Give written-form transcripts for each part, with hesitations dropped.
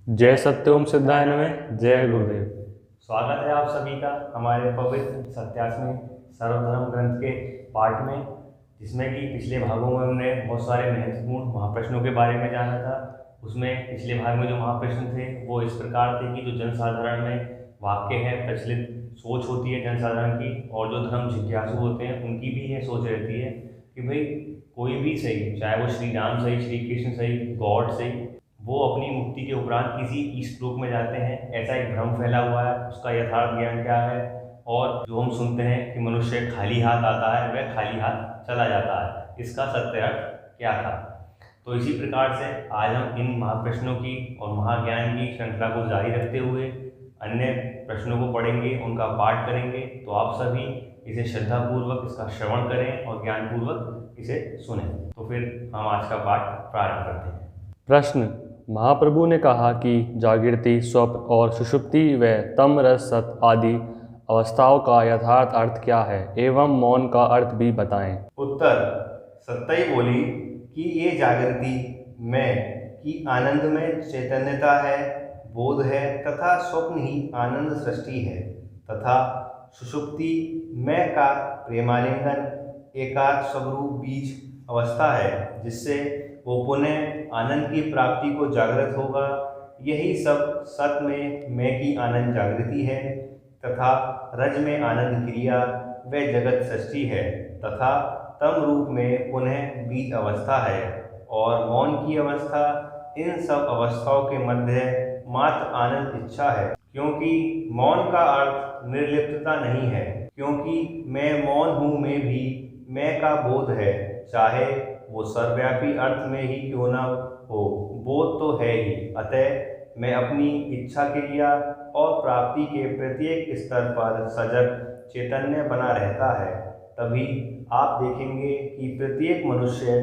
जय सत्यओम सिद्धाय नमः। जय गुरुदेव। स्वागत है आप सभी का हमारे पवित्र सत्यास्मी सर्वधर्म ग्रंथ के पाठ में, जिसमें कि पिछले भागों में हमने बहुत सारे महत्वपूर्ण महाप्रश्नों के बारे में जाना था। उसमें पिछले भाग में जो महाप्रश्न थे वो इस प्रकार थे कि जो जनसाधारण में वाक्य है, प्रचलित सोच होती है जनसाधारण की, और जो धर्म जिज्ञासु होते हैं उनकी भी यह सोच रहती है कि भाई कोई भी सही, चाहे वो श्री राम सही, श्री कृष्ण सही, गॉड सही, वो अपनी मुक्ति के उपरांत किसी ईस्ट लोक में जाते हैं। ऐसा एक भ्रम फैला हुआ है, उसका यथार्थ ज्ञान क्या है। और जो हम सुनते हैं कि मनुष्य खाली हाथ आता है, वह खाली हाथ चला जाता है, इसका सत्य अर्थ क्या था। तो इसी प्रकार से आज हम इन महाप्रश्नों की और महाज्ञान की श्रृंखला को जारी रखते हुए अन्य प्रश्नों को पढ़ेंगे, उनका पाठ करेंगे। तो आप सभी इसे श्रद्धापूर्वक इसका श्रवण करें और ज्ञानपूर्वक इसे सुनें। तो फिर हम आज का पाठ प्रारंभ करते हैं। प्रश्न: महाप्रभु ने कहा कि जागृति, स्वप्न और सुषुप्ति व तम, रस, सत आदि अवस्थाओं का यथार्थ अर्थ क्या है एवं मौन का अर्थ भी बताएं। उत्तर: सत्य बोली कि ये जागृति मैं की आनंद में चैतन्यता है, बोध है, तथा स्वप्न ही आनंद सृष्टि है, तथा सुषुप्ति मैं का प्रेमालिंगन एकात्म स्वरूप बीज अवस्था है, जिससे वो पुनः आनंद की प्राप्ति को जागृत होगा। यही सब सत में मैं की आनंद जागृति है, तथा रज में आनंद क्रिया व जगत सृष्टि है, तथा तम रूप में पुनः बीज अवस्था है, और मौन की अवस्था इन सब अवस्थाओं के मध्य मात्र आनंद इच्छा है। क्योंकि मौन का अर्थ निर्लिप्तता नहीं है, क्योंकि मैं मौन हूँ में भी मैं का बोध है, चाहे वो सर्वव्यापी अर्थ में ही क्यों न हो, बोध तो है ही। अतः मैं अपनी इच्छा क्रिया और प्राप्ति के प्रत्येक स्तर पर सजग चैतन्य बना रहता है। तभी आप देखेंगे कि प्रत्येक मनुष्य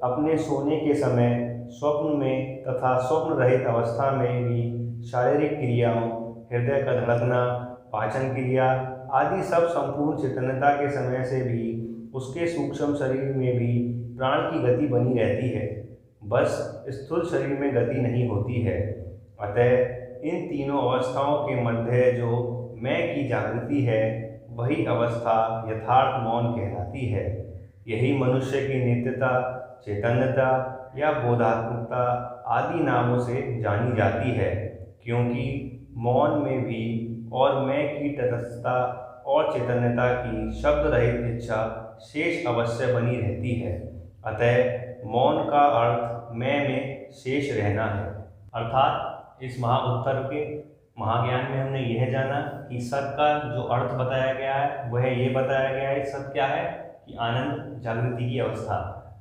अपने सोने के समय, स्वप्न में तथा स्वप्न रहित अवस्था में भी शारीरिक क्रियाओं, हृदय का धड़कना, पाचन क्रिया आदि सब संपूर्ण चैतन्यता के समय से भी उसके सूक्ष्म शरीर में भी प्राण की गति बनी रहती है, बस स्थूल शरीर में गति नहीं होती है। अतः इन तीनों अवस्थाओं के मध्य जो मैं की जागृति है, वही अवस्था यथार्थ मौन कहलाती है। यही मनुष्य की नित्यता, चैतन्यता या बोधात्मकता आदि नामों से जानी जाती है, क्योंकि मौन में भी और मैं की तटस्थता और चैतन्यता की शब्द रहित इच्छा शेष अवश्य बनी रहती है। अतः मौन का अर्थ मैं में शेष रहना है। अर्थात इस महाउत्तर के महाज्ञान में हमने यह जाना कि सत का जो अर्थ बताया गया है वह ये बताया गया है, सत क्या है कि आनंद जागृति की अवस्था।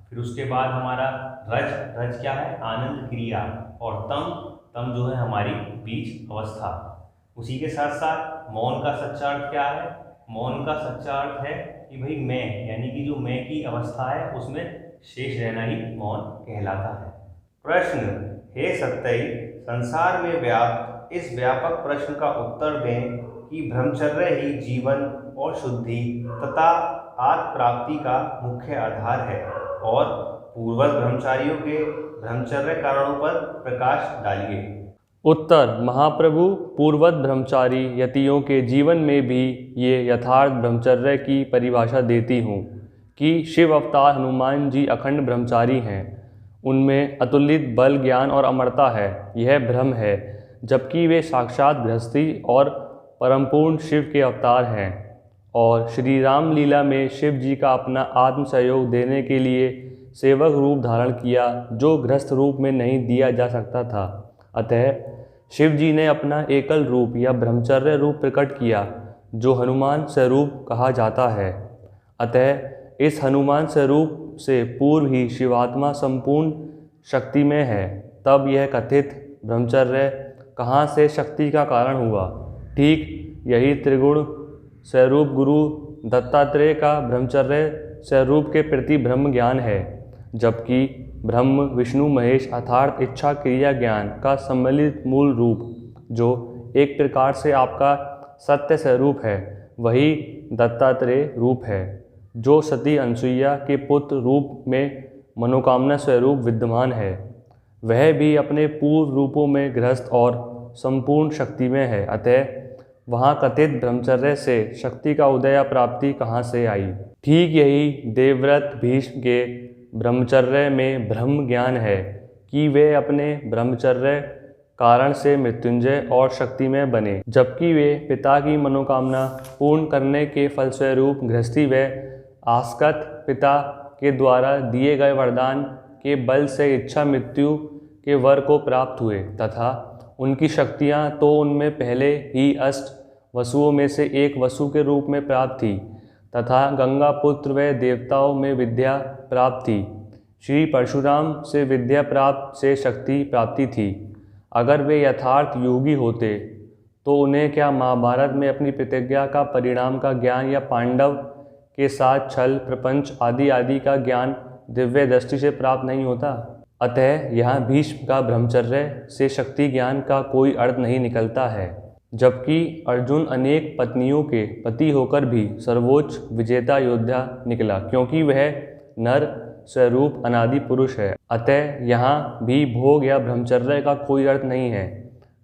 फिर उसके बाद हमारा रज, रज क्या है, आनंद क्रिया, और तम, तम जो है हमारी बीज अवस्था। उसी के साथ साथ मौन का सच्चा अर्थ क्या है। मौन का सच्चा अर्थ है कि भाई मैं, यानी कि जो मैं की अवस्था है उसमें शेष रहना ही मौन कहलाता है। प्रश्न: हे सत्यई, संसार में व्याप्त इस व्यापक प्रश्न का उत्तर दें कि ब्रह्मचर्य ही जीवन और शुद्धि तथा आत्म प्राप्ति का मुख्य आधार है, और पूर्वज ब्रह्मचारियों के ब्रह्मचर्य कारणों पर प्रकाश डालिए। उत्तर: महाप्रभु, पूर्वत ब्रह्मचारी यतियों के जीवन में भी ये यथार्थ ब्रह्मचर्य की परिभाषा देती हूँ कि शिव अवतार हनुमान जी अखंड ब्रह्मचारी हैं। उनमें अतुलित बल, ज्ञान और अमरता है, यह भ्रम है, जबकि वे साक्षात गृहस्थी और परमपूर्ण शिव के अवतार हैं। और श्री राम लीला में शिव जी का अपना आत्म सहयोग देने के लिए सेवक रूप धारण किया, जो गृहस्थ रूप में नहीं दिया जा सकता था। अतः शिव जी ने अपना एकल रूप या ब्रह्मचर्य रूप प्रकट किया, जो हनुमान स्वरूप कहा जाता है। अतः इस हनुमान स्वरूप से पूर्व ही शिवात्मा संपूर्ण शक्ति में है। तब यह कथित ब्रह्मचर्य कहाँ से शक्ति का कारण हुआ। ठीक यही त्रिगुण स्वरूप गुरु दत्तात्रेय का ब्रह्मचर्य स्वरूप के प्रति ब्रह्म ज्ञान है, जबकि ब्रह्म, विष्णु, महेश अर्थात इच्छा क्रिया ज्ञान का सम्मिलित मूल रूप, जो एक प्रकार से आपका सत्य स्वरूप है, वही दत्तात्रेय रूप है, जो सती अनसुईया के पुत्र रूप में मनोकामना स्वरूप विद्यमान है। वह भी अपने पूर्व रूपों में गृहस्थ और संपूर्ण शक्ति में है, अतः वहाँ कथित ब्रह्मचर्य से शक्ति का उदय या प्राप्ति कहाँ से आई। ठीक यही देवव्रत भीष्म के ब्रह्मचर्य में ब्रह्म ज्ञान है कि वे अपने ब्रह्मचर्य कारण से मृत्युंजय और शक्ति में बने, जबकि वे पिता की मनोकामना पूर्ण करने के फलस्वरूप गृहस्थी व आस्कत पिता के द्वारा दिए गए वरदान के बल से इच्छा मृत्यु के वर को प्राप्त हुए तथा उनकी शक्तियाँ तो उनमें पहले ही अष्ट वसुओं में से एक वसु के रूप में प्राप्त थी तथा गंगा पुत्र व देवताओं में विद्या प्राप्त थी। श्री परशुराम से विद्या प्राप्त से शक्ति प्राप्ति थी। अगर वे यथार्थ योगी होते तो उन्हें क्या महाभारत में अपनी प्रतिज्ञा का परिणाम का ज्ञान या पांडव के साथ छल प्रपंच आदि आदि का ज्ञान दिव्य दृष्टि से प्राप्त नहीं होता। अतः यहाँ भीष्म का ब्रह्मचर्य से शक्ति ज्ञान का कोई अर्थ नहीं निकलता है, जबकि अर्जुन अनेक पत्नियों के पति होकर भी सर्वोच्च विजेता योद्धा निकला, क्योंकि वह नर स्वरूप अनादि पुरुष है। अतः यहाँ भी भोग या ब्रह्मचर्य का कोई अर्थ नहीं है,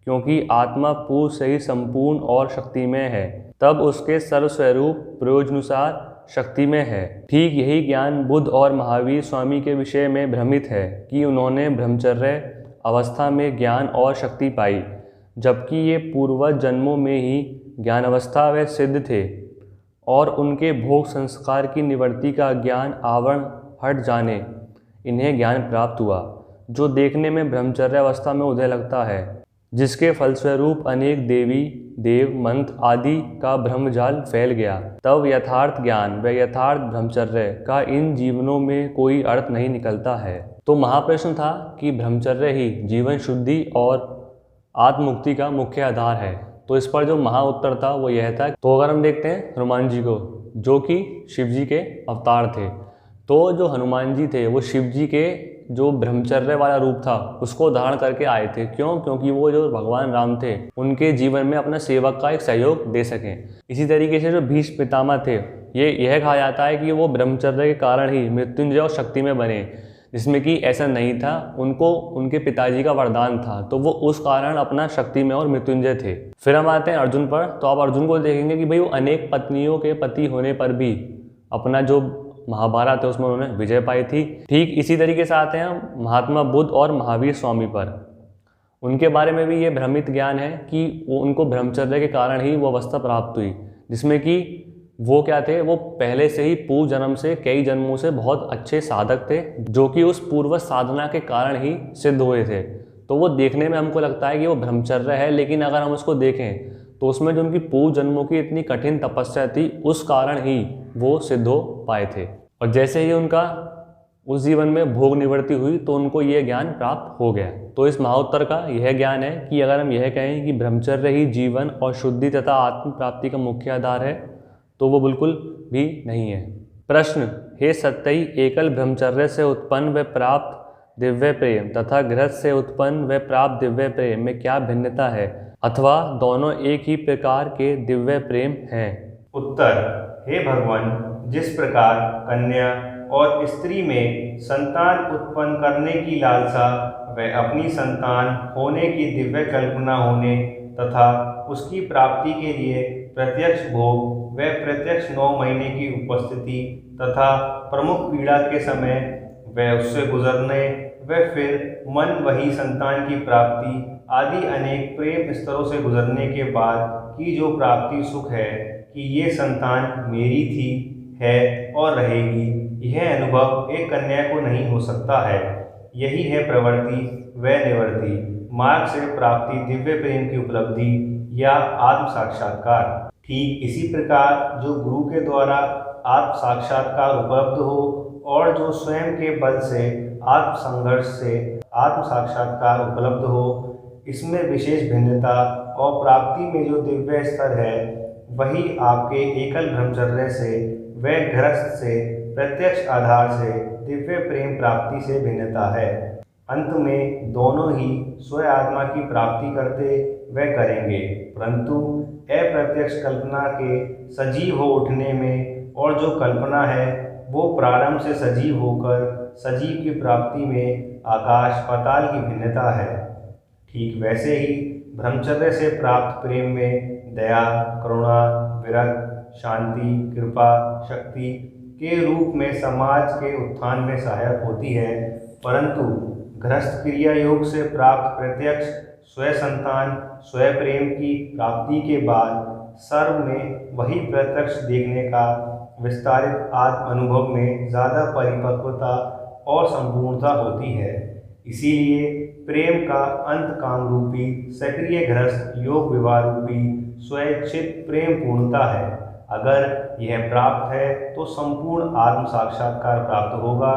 क्योंकि आत्मा पूर्व से ही संपूर्ण और शक्तिमय है, तब उसके सर्वस्वरूप प्रयोजनुसार शक्ति में है। ठीक यही ज्ञान बुद्ध और महावीर स्वामी के विषय में भ्रमित है कि उन्होंने ब्रह्मचर्य अवस्था में ज्ञान और शक्ति पाई, जबकि ये पूर्वज जन्मों में ही ज्ञान अवस्था व सिद्ध थे और उनके भोग संस्कार की निवृत्ति का ज्ञान आवरण हट जाने इन्हें ज्ञान प्राप्त हुआ, जो देखने में ब्रह्मचर्य अवस्था में उदय लगता है, जिसके फलस्वरूप अनेक देवी देव मंत्र आदि का ब्रह्मजाल फैल गया। तब यथार्थ ज्ञान व यथार्थ ब्रह्मचर्य का इन जीवनों में कोई अर्थ नहीं निकलता है। तो महाप्रश्न था कि ब्रह्मचर्य ही जीवन शुद्धि और आत्ममुक्ति का मुख्य आधार है। तो इस पर जो महा उत्तर था वो यह था। तो अगर हम देखते हैं हनुमान जी को, जो कि शिव जी के अवतार थे, तो जो हनुमान जी थे वो शिव जी के जो ब्रह्मचर्य वाला रूप था उसको धारण करके आए थे। क्यों? क्योंकि वो जो भगवान राम थे उनके जीवन में अपने सेवक का एक सहयोग दे सकें। इसी तरीके से जो भीष्म पितामह थे, यह कहा जाता है कि वो ब्रह्मचर्य के कारण ही मृत्युंजय और शक्ति में बने, जिसमें कि ऐसा नहीं था, उनको उनके पिताजी का वरदान था, तो वो उस कारण अपना शक्ति में और मृत्युंजय थे। फिर हम आते हैं अर्जुन पर। तो आप अर्जुन को देखेंगे कि भाई वो अनेक पत्नियों के पति होने पर भी अपना जो महाभारत है उसमें उन्होंने विजय पाई थी। ठीक इसी तरीके से आते हैं महात्मा बुद्ध और महावीर स्वामी पर। उनके बारे में भी ये भ्रमित ज्ञान है कि वो उनको ब्रह्मचर्य के कारण ही वो अवस्था प्राप्त हुई, जिसमें कि वो क्या थे, वो पहले से ही पूर्व जन्म से कई जन्मों से बहुत अच्छे साधक थे, जो कि उस पूर्व साधना के कारण ही सिद्ध हुए थे। तो वो देखने में हमको लगता है कि वो ब्रह्मचर्य है, लेकिन अगर हम उसको देखें तो उसमें जो उनकी पूर्व जन्मों की इतनी कठिन तपस्या थी उस कारण ही वो सिद्ध हो पाए थे। और जैसे ही उनका उस जीवन में भोग निवृत्ति हुई तो उनको ये ज्ञान प्राप्त हो गया। तो इस महाउत्तर का यह ज्ञान है कि अगर हम यह कहें कि ब्रह्मचर्य ही जीवन और शुद्धि तथा आत्म प्राप्ति का मुख्य आधार है तो वो बिल्कुल भी नहीं है। प्रश्न: हे सत्यई, एकल ब्रह्मचर्य से उत्पन्न व प्राप्त दिव्य प्रेम तथा गृहस्थ से उत्पन्न व प्राप्त दिव्य प्रेम में क्या भिन्नता है, अथवा दोनों एक ही प्रकार के दिव्य प्रेम हैं? उत्तर: हे भगवान, जिस प्रकार कन्या और स्त्री में संतान उत्पन्न करने की लालसा व अपनी संतान होने की दिव्य कल्पना होने तथा उसकी प्राप्ति के लिए प्रत्यक्ष भोग व प्रत्यक्ष 9 महीने की उपस्थिति तथा प्रमुख पीड़ा के समय व उससे गुजरने व फिर मन वही संतान की प्राप्ति आदि अनेक प्रेम स्तरों से गुजरने के बाद की जो प्राप्ति सुख है कि ये संतान मेरी थी, है और रहेगी, यह अनुभव एक कन्या को नहीं हो सकता है। यही है प्रवृत्ति व निवृत्ति मार्ग से प्राप्ति दिव्य प्रेम की उपलब्धि या आत्म साक्षात्कार। ठीक इसी प्रकार जो गुरु के द्वारा आत्म साक्षात्कार उपलब्ध हो और जो स्वयं के बल से आत्म संघर्ष से आत्म साक्षात्कार उपलब्ध हो, इसमें विशेष भिन्नता और प्राप्ति में जो दिव्य स्तर है वही आपके एकल ब्रह्मचर्य से व गृहस्थ से प्रत्यक्ष आधार से दिव्य प्रेम प्राप्ति से भिन्नता है। अंत में दोनों ही स्वयं आत्मा की प्राप्ति करते व करेंगे, परंतु अप्रत्यक्ष कल्पना के सजीव हो उठने में और जो कल्पना है वो प्रारंभ से सजीव होकर सजीव की प्राप्ति में आकाश पाताल की भिन्नता है। ठीक वैसे ही ब्रह्मचर्य से प्राप्त प्रेम में दया, करुणा, विरक्त, शांति, कृपा, शक्ति के रूप में समाज के उत्थान में सहायक होती है, परंतु गृहस्थ क्रिया योग से प्राप्त प्रत्यक्ष स्वयं संतान स्वयं प्रेम की प्राप्ति के बाद सर्व में वही प्रत्यक्ष देखने का विस्तारित आत्म अनुभव में ज़्यादा परिपक्वता और संपूर्णता होती है। इसीलिए प्रेम का अंत काम रूपी सक्रिय गृहस्थ योग विवाह रूपी स्वैच्छिक प्रेम पूर्णता है। अगर यह प्राप्त है तो संपूर्ण आत्म साक्षात्कार प्राप्त होगा।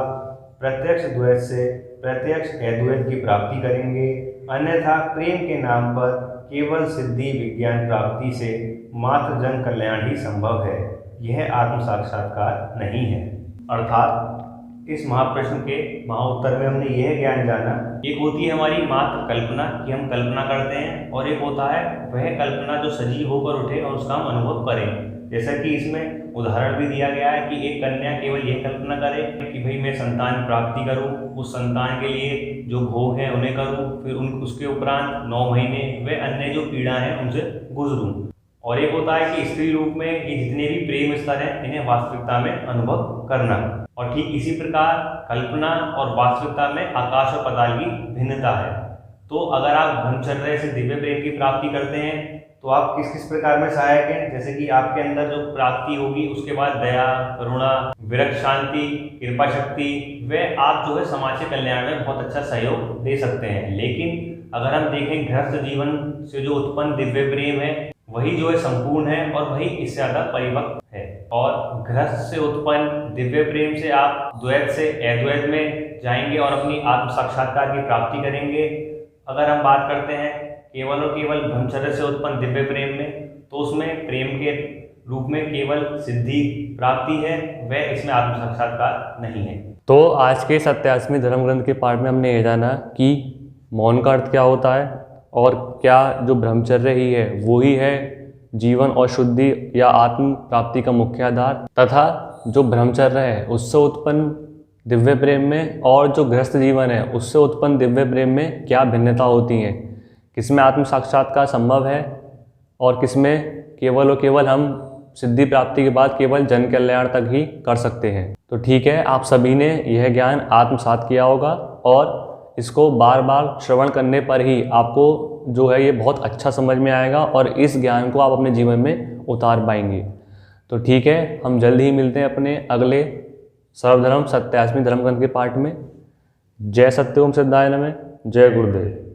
प्रत्यक्ष द्वैत से प्रत्यक्ष अद्वैत की प्राप्ति करेंगे, अन्यथा प्रेम के नाम पर केवल सिद्धि विज्ञान प्राप्ति से मात्र जन कल्याण ही संभव है। यह आत्म साक्षात्कार नहीं है। अर्थात इस महाप्रश्न के महाउत्तर में हमने यह ज्ञान जाना, एक होती है हमारी मात्र कल्पना कि हम कल्पना करते हैं, और एक होता है वह कल्पना जो सजीव होकर उठे और उसका हम अनुभव करें। जैसा कि इसमें उदाहरण भी दिया गया है कि एक कन्या केवल यह कल्पना करे कि भाई मैं संतान प्राप्ति करूं, उस संतान के लिए जो भोग हैं उन्हें करूं, फिर उसके उपरांत 9 महीने वे अन्य जो पीड़ा हैं उनसे गुजरूं। और एक होता है कि स्त्री रूप में ये जितने भी प्रेम स्तर हैं इन्हें वास्तविकता में अनुभव करना। और ठीक इसी प्रकार कल्पना और वास्तविकता में आकाश और पाताल की भिन्नता है। तो अगर आप ब्रह्मचर्य से दिव्य प्रेम की प्राप्ति करते हैं तो आप किस किस प्रकार में सहायक हैं, जैसे कि आपके अंदर जो प्राप्ति होगी उसके बाद दया, करुणा, विरक्त, शांति, कृपा, शक्ति, वे आप जो है समाज के कल्याण में बहुत अच्छा सहयोग दे सकते हैं। लेकिन अगर हम देखें गृहस्थ जीवन से जो उत्पन्न दिव्य प्रेम है वही जो है संपूर्ण है और वही इससे ज़्यादा परिपक्व है। और गृहस्थ से उत्पन्न दिव्य प्रेम से आप द्वैत से अद्वैत में जाएंगे और अपनी आत्म साक्षात्कार की प्राप्ति करेंगे। अगर हम बात करते हैं केवल और केवल ब्रह्मचर्य से उत्पन्न दिव्य प्रेम में, तो उसमें प्रेम के रूप में केवल सिद्धि प्राप्ति है, वह इसमें आत्म साक्षात्कार नहीं है। तो आज के 87वें धर्म ग्रंथ के पाठ में हमने ये जाना कि मौन का अर्थ क्या होता है और क्या जो ब्रह्मचर्य ही है वो ही है जीवन और शुद्धि या आत्म प्राप्ति का मुख्य आधार, तथा जो ब्रह्मचर्य है उससे उत्पन्न दिव्य प्रेम में और जो गृहस्थ जीवन है उससे उत्पन्न दिव्य प्रेम में क्या भिन्नता होती हैं, किसमें आत्म साक्षात्कार संभव है और किसमें केवल और केवल हम सिद्धि प्राप्ति के बाद केवल जन कल्याण तक ही कर सकते हैं। तो ठीक है, आप सभी ने यह ज्ञान आत्मसात किया होगा और इसको बार बार श्रवण करने पर ही आपको जो है ये बहुत अच्छा समझ में आएगा और इस ज्ञान को आप अपने जीवन में उतार पाएंगे। तो ठीक है, हम जल्द ही मिलते हैं अपने अगले सर्वधर्म 87वें धर्म ग्रंथ के पाठ में। जय सत्यओम सिद्धाय नमः। जय गुरुदेव।